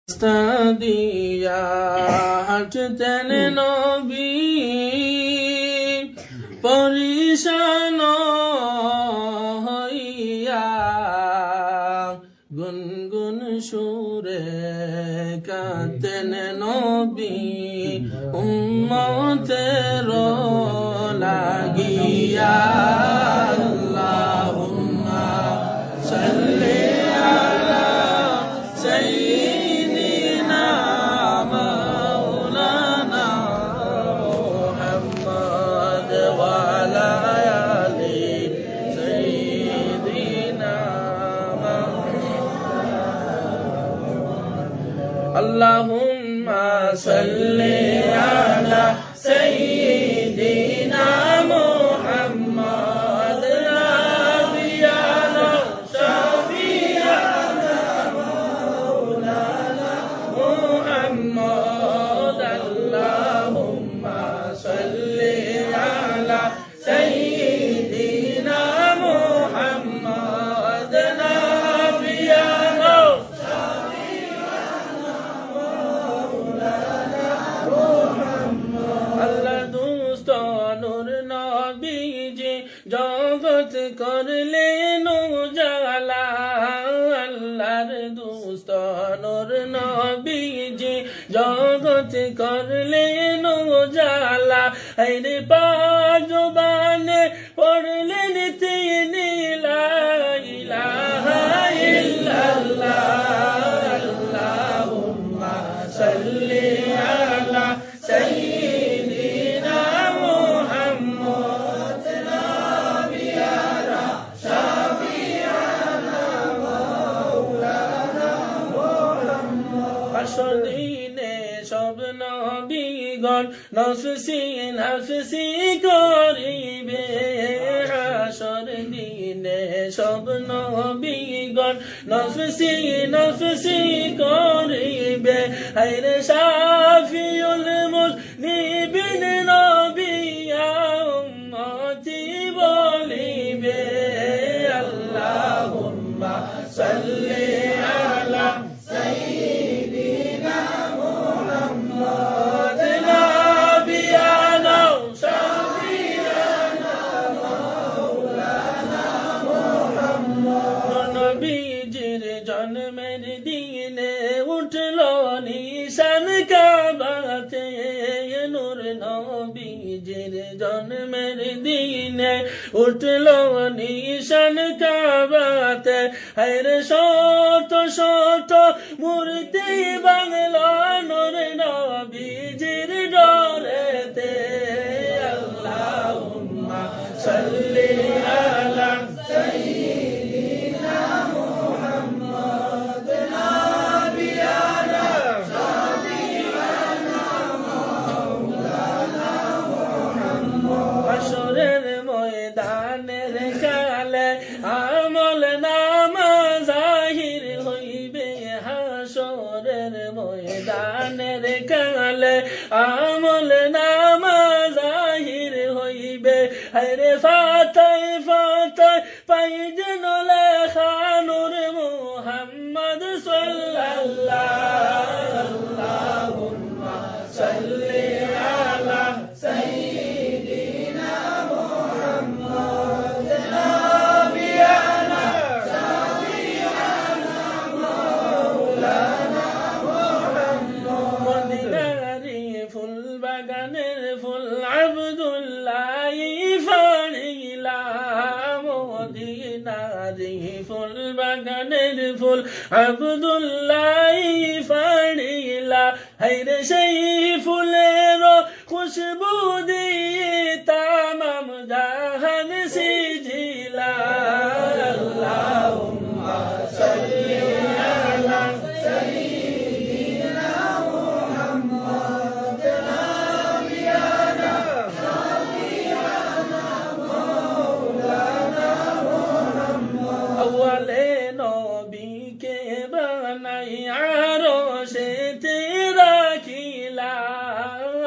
রাস্তা দিয়া হাঁটতেন নবী পরিশান হইয়া গুনগুন সুরে কাঁদতেন নবী উম্মতের লাগিয়া আল্লাহুম্মা সাল্লি আলা সাইয়্যিদিনা মাওলানা মুহাম্মদ ওয়া আলা আলি সাইয়্যিদিনা আল্লাহুম্মা সাল্লি আলা সাইয়্যিদিনা মুহাম্মদ নাবিয়ানা শাফিয়ানা মাওলানা মুহাম্মদ আল্লাহুম্মা সাল্লি আলা সাইয়্যিদিনা মুহাম্মদ নাবিয়ানা আল্লাহ দুষ্ট নূর নবীজি জগৎ করলেন উজালা আল্লাহর দুষ্ট নূর নবীজি জগৎ করলেন উজালা আইরে পাঁচ জবানে পড়লেন তিনি লা ইলাহা ইল্লাল্লাহ আল্লাহুম্মা সাল্লি আলা সাইয়্যিদিনা মুহাম্মদ নাবিয়ানা শাফিয়ানা মাওলানা মুহাম্মদ হাসর দিনে সব নবীগণ নফসি নফসি করিবে হাসর দিনে সব নবীগণ নফসি নফসি করিবে হায়রে শাফিউল মুজনিবিন নবী উম্মতি বলিবে আল্লাহুম্মা সাল্লি আলা সাইয়্যিদিনা মুহাম্মদ নাবিয়ানা শাফিয়ানা মাওলানা মুহাম্মদ নবীজির জন্মের দিনে উঠল নিশান কাবাতে নূর নবীজির জন্মের দিনে উঠল নিশান কাবাতে হায়রে শত শত মূর্তি বাংলা নূর নবীজির ডরেতে আল্লাহুম্মা সাল্লি আলা সাইয়্যিদিনা মুহাম্মদ নাবিয়ানা শাফিয়ানা মাওলানা মুহাম্মদ হাসরের ময়দানের কালে আমল নামা জাহির হইবে হাসরের ময়দানের কালে আমল নামা জাহির হইবে হরে ফাতায় ফাতায় পাই যেন লেখা নূর মুহাম্মদ সাল্লাল্লাহু আল্লাহুম্মা সাল্লি আলা সাইয়্যিদিনা মুহাম্মদ নাবিয়ানা শাফিয়ানা মাওলানা মুহাম্মদ মদিনারি ফুল বাগানের ফুল আব্দুল্লাহ ফাড়িলা মদিনারি ফুল বাগানের ফুল আব্দুল্লাহ ফাড়িলা হায়রে সেই ফুলের খুশবু দিয়ে তামাম জাহান সিজিলা আল্লাহুম্মা সাল্লি আলা সাইয়্যিদিনা মুহাম্মদ নাবিয়ানা শাফিয়ানা মাওলানা মুহাম্মদ আউয়ালে নবীকে বানাই আরশেতে রাখিলা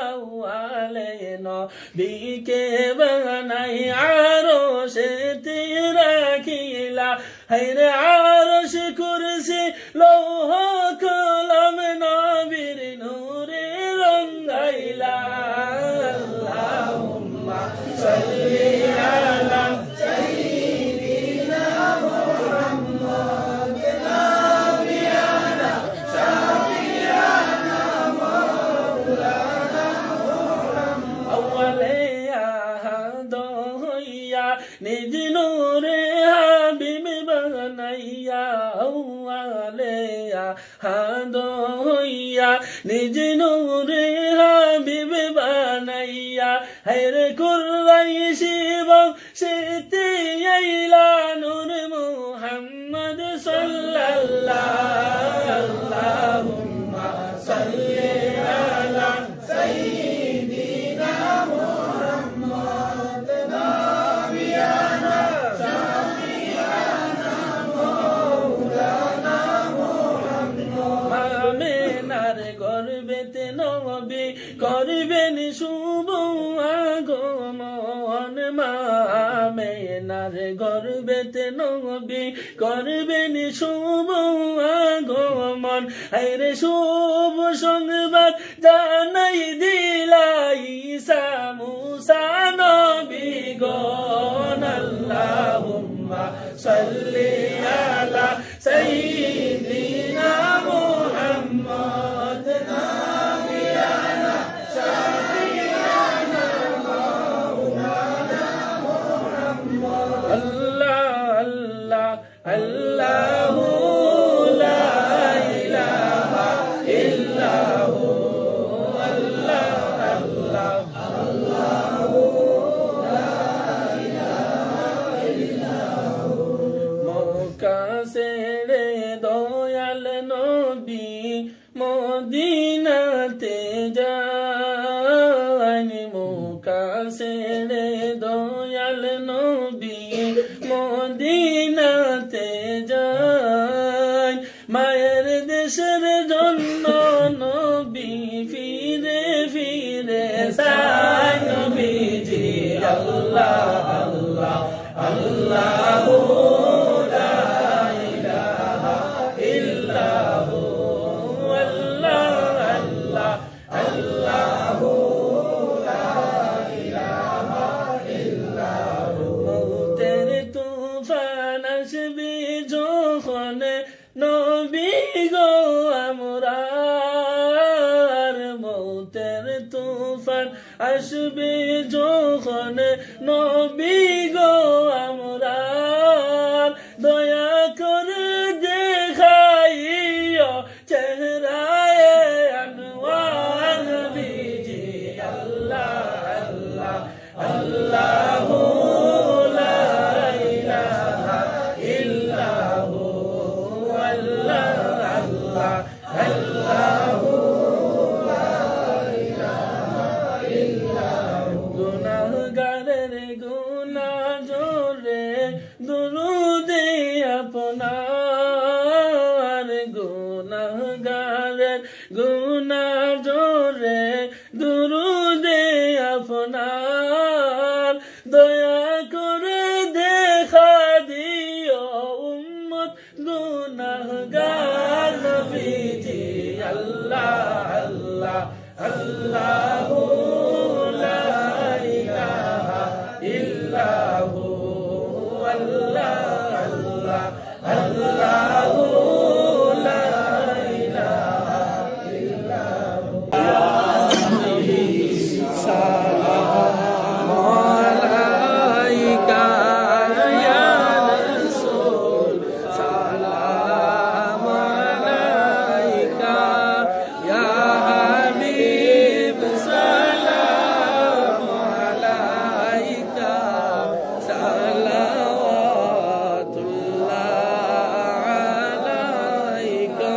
আউয়ালে নবীকে বানাই আরশেতে রাখিলা হায়রে আরশ কুরসি লৌহ কলম হইয়া নিজ নূরে হাবিব বানাইয়া হায়রে কুরাইশি বংশেতে আইলা নূর মুহাম্মদ সাল্লাল্লাহু আল্লাহুম্মা সাল্লি আলা সাইয়্যিদিনা মুহাম্মদ নাবিয়ানা শাফিয়ানা মাওলানা মুহাম্মদ আমিনার গর্বেতে নবী করবেন শুভ আগমন আমিনার গর্বেতে নবী করবেন শুভ আগমন হায়রে শুভ সংবাদ জানাই দিলা ঈসা মুসা নবী গণ আল্লাহুম্মা সাল্লি আলা সাইয়্যিদিনা মুহাম্মদ নাবিয়ানা শাফিয়ানা মাওলানা মুহাম্মদ আল্লাহ আল্লাহ আল্লাহু লা ইলাহা ইল্লাহু আল্লাহ আল্লাহ আল্লাহু লা ইলাহা ইল্লাহু মক্কা ছেড়ে দয়াল নবী মদিনাতে যান মক্কা ছেড়ে দয়াল নবী মদিনাতে যান মায়ের দেশের জন্য নবী ফিরে ফিরে যায় নবীজি আল্লাহ আল্লাহ আল্লাহু লা ইলাহা ইল্লাহু আল্লাহ আল্লাহ আল্লাহু লা ইলাহা ইল্লাহু মৌতের তুফান আসবে যখন নবী গো আমরার মৌতের তুফান আসবে যখন নবী গো আমরার দয়া করে দেখাইও চেহারায় আনওয়ার নবীজি আল্লাহ আল্লাহ আল্লাহু লা ইলাহা ইল্লাহু আল্লাহ আল্লাহ আল্লাহু লা ইলাহা ইল্লাহু গুনাহগারের গুনাহ জোরে দুরুদে আপনার গুনাহগারের গুনাহ জোরে দুরুদে আপনার দয়া করে দেখা দিও উম্মত গুনাহগার নবীজি আল্লাহ আল্লাহ আল্লাহু লা ইলাহা ইল্লাহু আল্লাহ আল্লাহ আল্লাহু লা ইলাহা ইল্লাহু সালাম আলাইকা ইয়া রাসূল সালাম আলাইকা ইয়া হাবিব সালাম আলাইকা সালাওয়াতুল্লাহ আলাইকা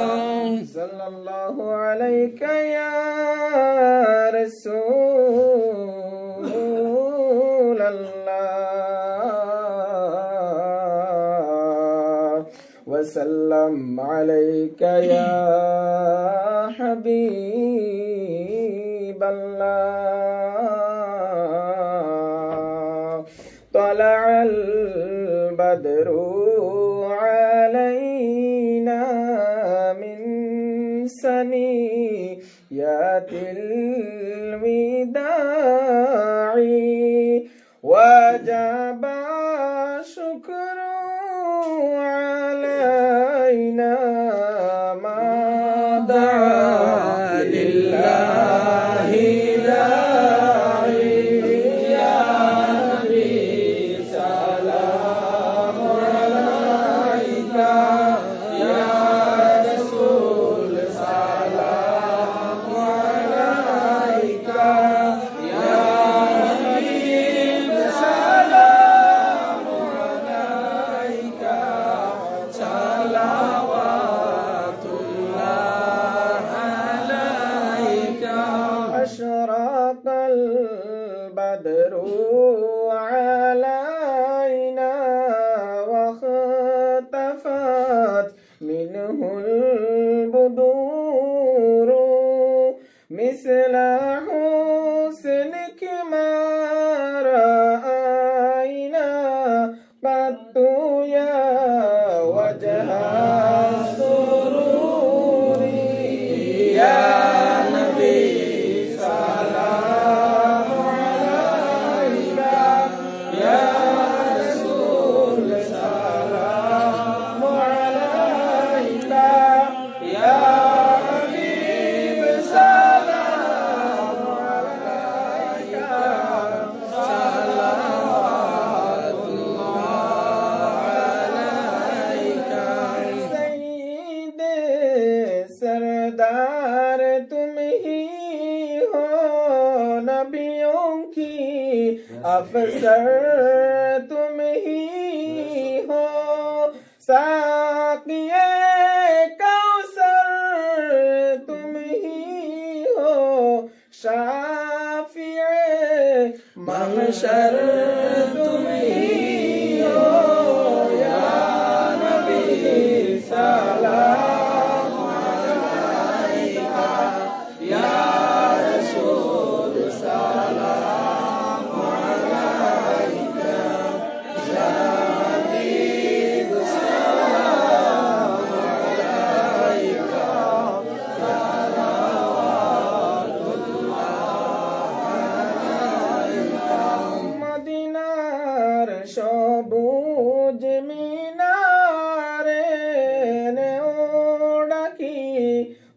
সাল্লাল্লাহু আলাইকা ইয়া রাসূলাল্লাহ ওয়া সাল্লাম আলাইকা ইয়া হাবিবাল্লাহ তালাআল বাদরু আলাইনা মিন সানিয়াতিল বিদাঈ ওয়াজাবা শুকরু আলাইনা মা দাআ লিল্লাহি দাঈ ইয়া নবী সালাম আলাইকা ইয়া রাসূল علينا واختفت منه البدور مثل حسنك ما رأينا قط يا وجه السرور يا نبي سلام عليك يا رسول سلام عليك يا حبيب سلام عليك صلوات الله عليك سيد सरदार तुम ही हो नबियों की अफसर तुम ही हो साक़िए कौसर तुम ही हो शाफ़िए महशर तुम ही हो या नबी सलाम সবুজ মিনারে ওড়াকি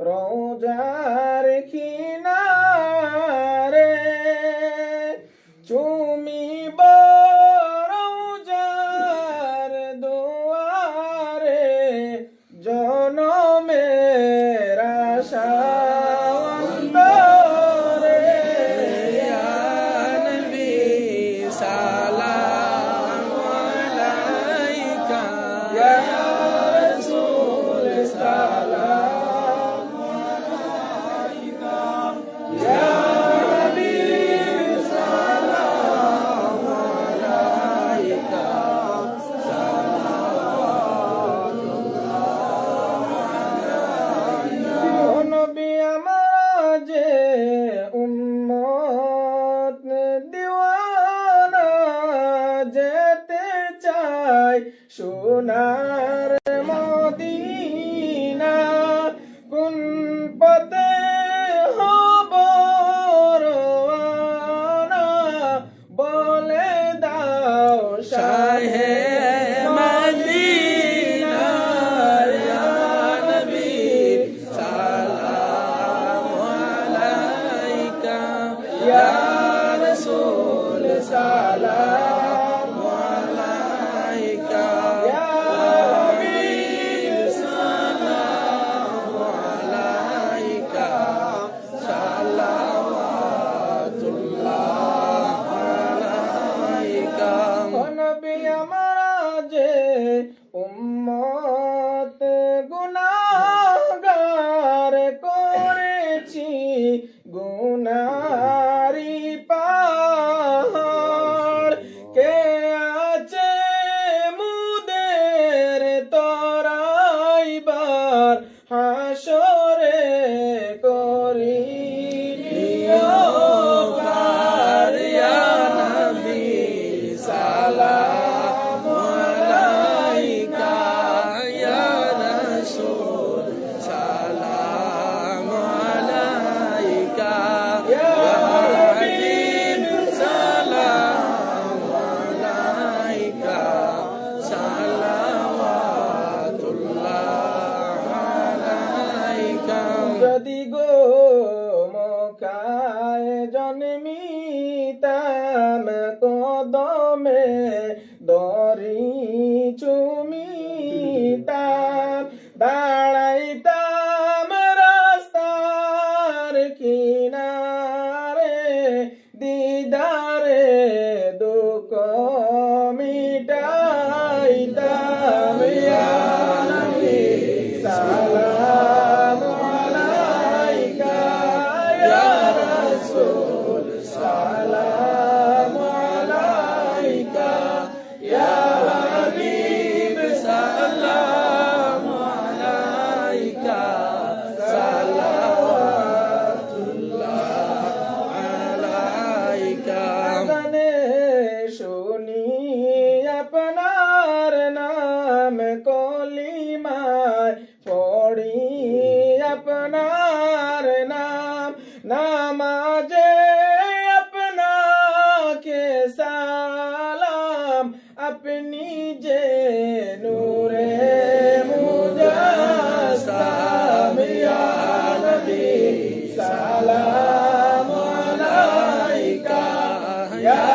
রোজার কিনারে চুমিব রোজার দুয়ারে জনমের আশা অন্তরে ইয়া নবী সালাম يا رسول سلام عليك يا حبيب سلام عليك صلوات الله عليك নবী আমার যে উম্মত দিওয়ানা যেতে চায় সোনার মদিনা কোন পথে হব রওয়ানা বলে দাও শাহে মদিনা ইয়া নবী সালাম আলাইকা ইয়া রাসূল সালাম উম্মত গুনাহগার করেছি গুনারি পাহাড় কে আছে মুদের তরাইবার হাসরে করি পার ইয়া নবী সালাম যদি গো মক্কায় জন্মিতাম কদমে দরি চুমিতাম দাঁড়াইতাম রাস্তার কিনারে দিদারে দুঃখ মিটাইতাম ইয়া নবী সালাম আলাইকা ইয়া রাসূল সালাম আপনার নাম নামাজে আপনাকে সালাম আপনি যে নূরে মুজাসসাম ইয়া নবী সালাম আলাইকা ইয়া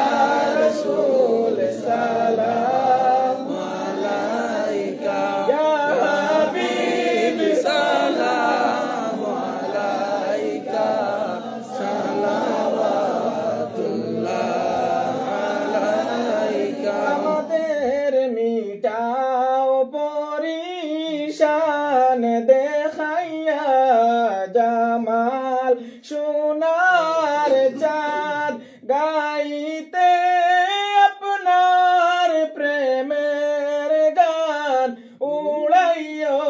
রাসূল সালাম আলাইকা ইয়া হাবিব সালাম আলাইকা সালাওয়াতুল্লাহ আলাইকা আমাদের মিটাও পরিশান দেখাইয়া জামাল সোনার চাঁদ গাইতে আপনার প্রেমের গান উড়াইও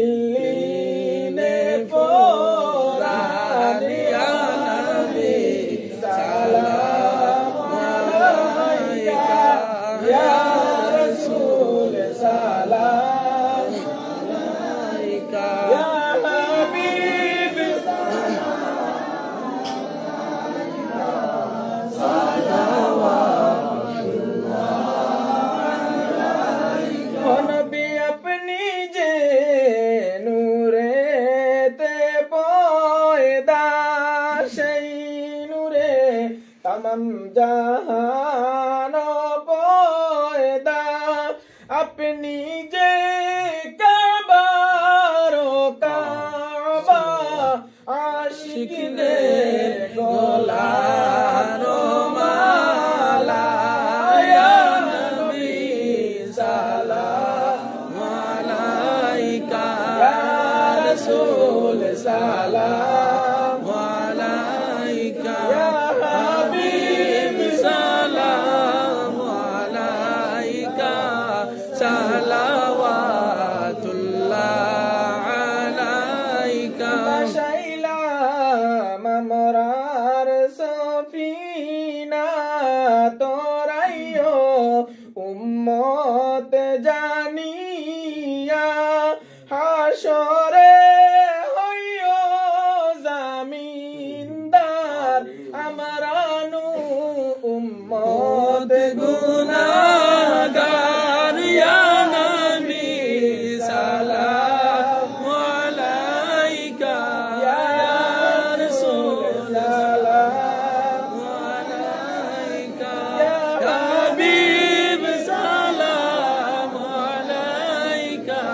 ইল্লিনে পরান ইয়া নবী সালাম আলাইকা ইয়া রাসূল সালাম আলাইকা ইয়া হাবিব নবী আপনি যে নূরে তে পয়দা সেই নূরে তমাম জাহান পয়দা আপনি যে কাবার কাবা আশিকদের গলার মালা ইয়া নবী সালাম আলাইকা ইয়া রাসূল সালাম আলাইকা ইয়া হাবিব সালাম আলাইকা সালাওয়াতুল্লাহ আলাইকা শাইলাম আমরার সফিনা তোরাইও উম্মত জানিয়া হাসরে হইও জামিনদার আমরানু উম্মত গুনাহগার ইয়া নবী সালাম আলাইকা ইয়া রাসূল সালাম আলাইকা ইয়া হাবিব সালাম আলাইকা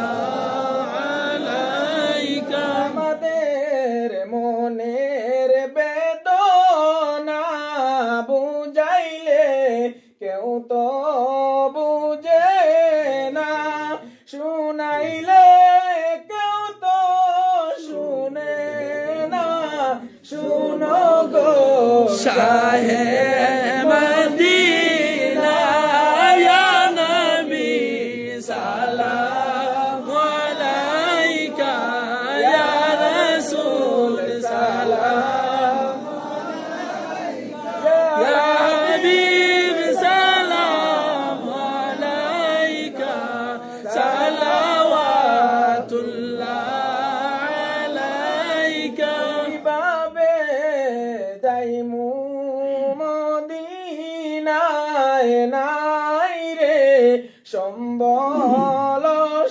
সালাওয়াতুল্লাহ আলাইকা আমাদের মনের বেদনা বুঝাইলে কেউ তো বুঝে না শুনাইলে কেউ তো শুনে না শুনো গো শাহে মদিনা ইয়া নবী সালাম আলাইকা ইয়া রাসূল সালাম ইয়া হাবিব সালাম আলাইকা সালাওয়াতুল্লাহ আলাইকা কিভাবে যাইমু মদিনায় নাই রে সম্বল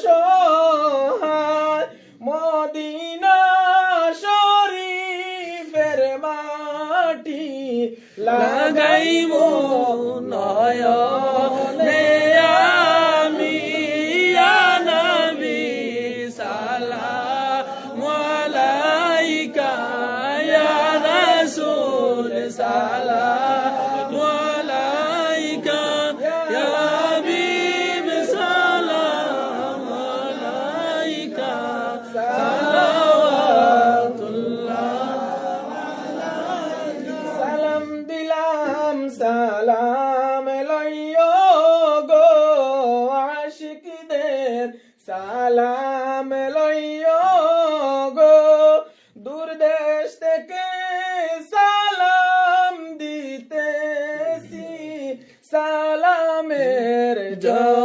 সহায় মদিনা শরীফের মাটি লাগাইমু নয়নে আমি ইয়া নবী সালাম আলাইকা ইয়া রাসূল সালাম আলাইকা ইয়া হাবিব সালাম আলাইকা সালাওয়াতুল্লাহ সালাম দিলাম সালাম লইও গো আশিকদের সালাম লইও গো দূর দেশ থেকে সালাম দিতেছি সালামের জয়